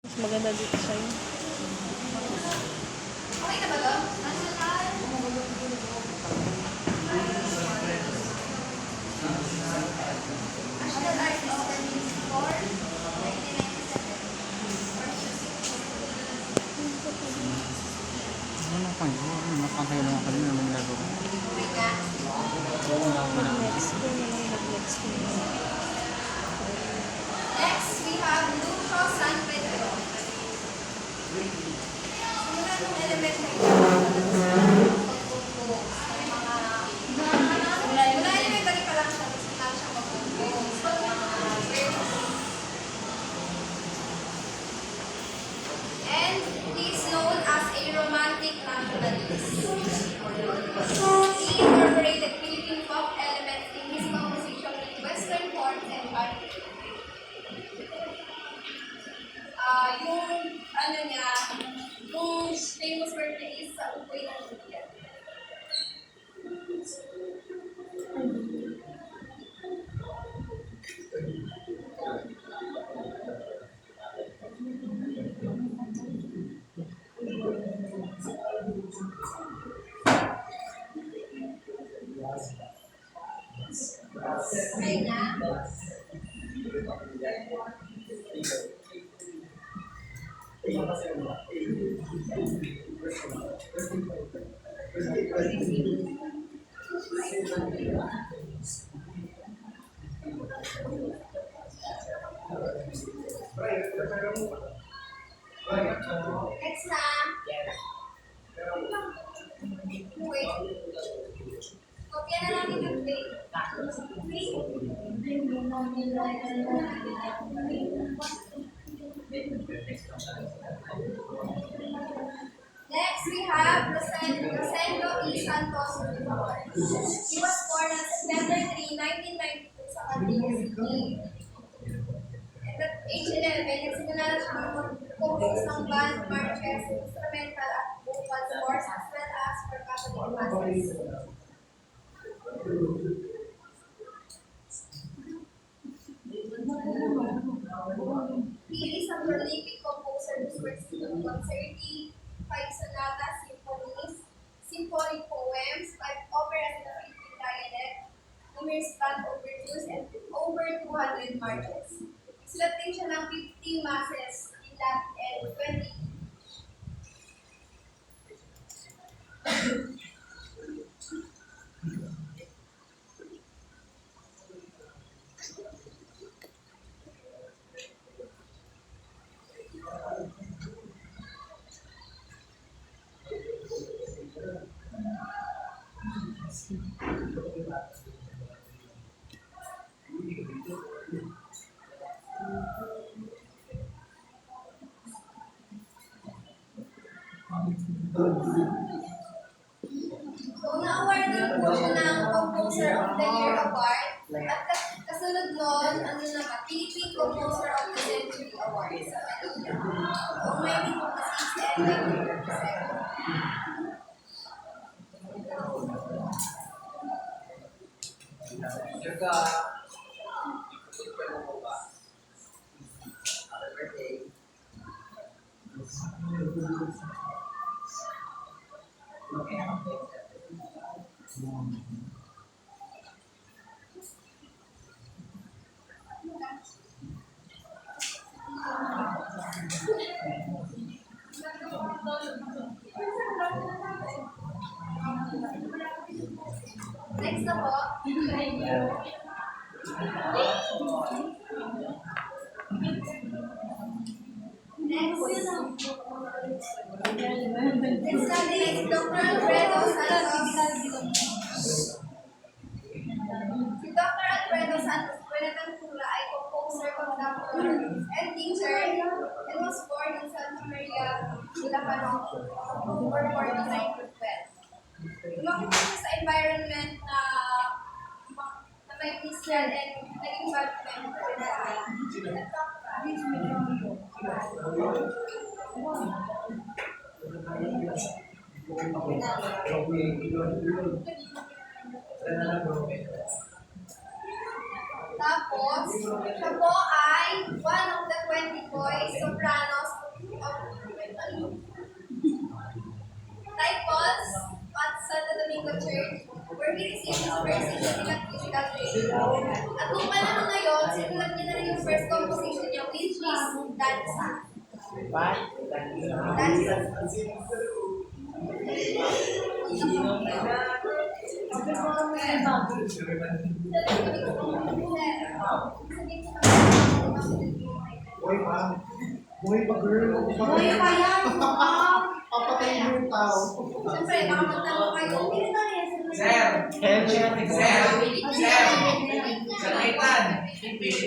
Mas maganda dito sa'yo. Okay na ba to? National Artist Studies for 1997. Ano pa yun? Nakakayo lang ako rin naman gagawa. Wait na. Oo nga ako na. Next ko na lang mag-next ko. Next, we have Lucio San Pedro. Simula ng elementary mula elementary pa lang siya, simula siya mag-compose. And he is known as a romantic nationalist. He incorporated Philippine folk elements in his composition with Western forms and art. Yung ano niya, yung famous birthday is sa Upoy ng Indian. Okay na. Next na. Wait. Kopya na natin yung plate. Next, we have Rosendo E. Santos. He was born on September 3, 1992 sa Cavite City. At age 11, nagsimula na siya mag-compose ng band, marches, instrumental at vocal scores as well as for Catholic masses. He is a prolific composer whose works include concerti, 5 sonatas, symphonies, symphonic poems, 5 operas in the Philippine dialect, numerous band overtures, and over 200 marches. Nagsulat din siya ng 50 masses in Latin and 20 So, na-awardan po siya ng Composer of the Year Award. At kasunod nun, ano naman, Philippine Composer of the Century Award sa Manila. So, may dito kasi si Next na po. Next natin is Dr. Alfredo Santos. Si Dr. Alfredo Santos Buenaventura ay composer, conductor, and teacher and was born in Santa Maria, Bulacan, October 49 to 12. Lumaki po siya sa environment na may Christian and naging bad friend Tapos, siya po ay one of the 20 boys sopranos St. Paul's at Santo Domingo Church, where he received his first significant musical training. At nung panahon na yun, sinulat niya na rin yung first composition niya, which is Danza. Danza. Boy pa girl. Boy pa yan! Papatayin mo yung tao. Siyempre, nakamanta mo kayo. Sir! Sakaitan! Quiz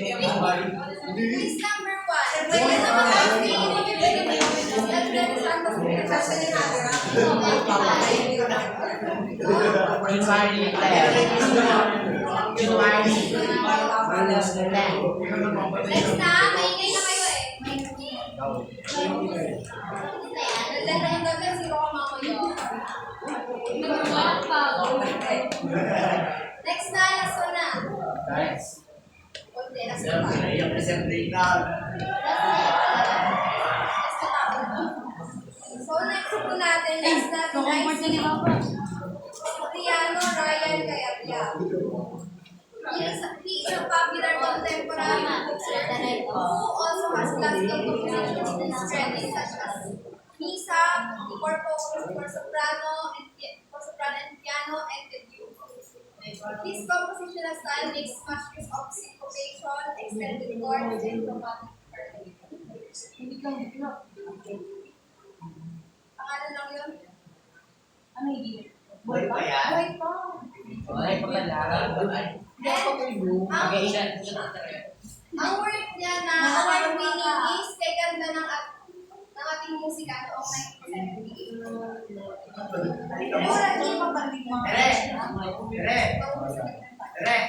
number 1. Pwede naman tayo Next na, maingay na kayo eh. Nagdagdagan zero ka mamayo. Next na, last one na. Kunti, last one pa. So, next po natin, last natin ay si Cipriano Ryan Cayabia. He is a popular contemporary who also has classical compositions in his credits such as Misa, for soprano and piano, and the Duke. His compositional style makes much use of syncopation, extended chords, and chromatic harmony. Pangalan lang yun? Ano yung Boy pa yan? Boy pa. Boy pa pala. Ang work niya na award-winning is kay ganda ng ating musika noong 1978. Pero wala niya pa banding mga. Tere!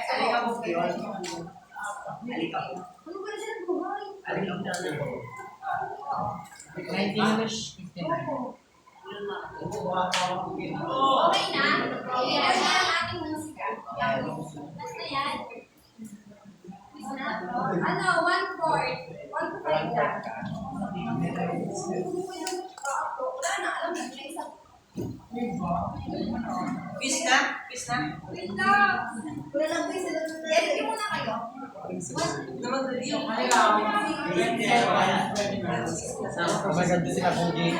Halika mo kayo. Halika mo. Ano ba na siya nagbuhay? Halika mo. 1959. Okay na? Kaya na ang ating musika. Basta yan. Ano, 1 chord. 1 to 5 lang. Wala na, alam mo, may isang. Peace na? Wait lang. Wala lang po isa. Edit muna kayo. Maganda sila, Pugi.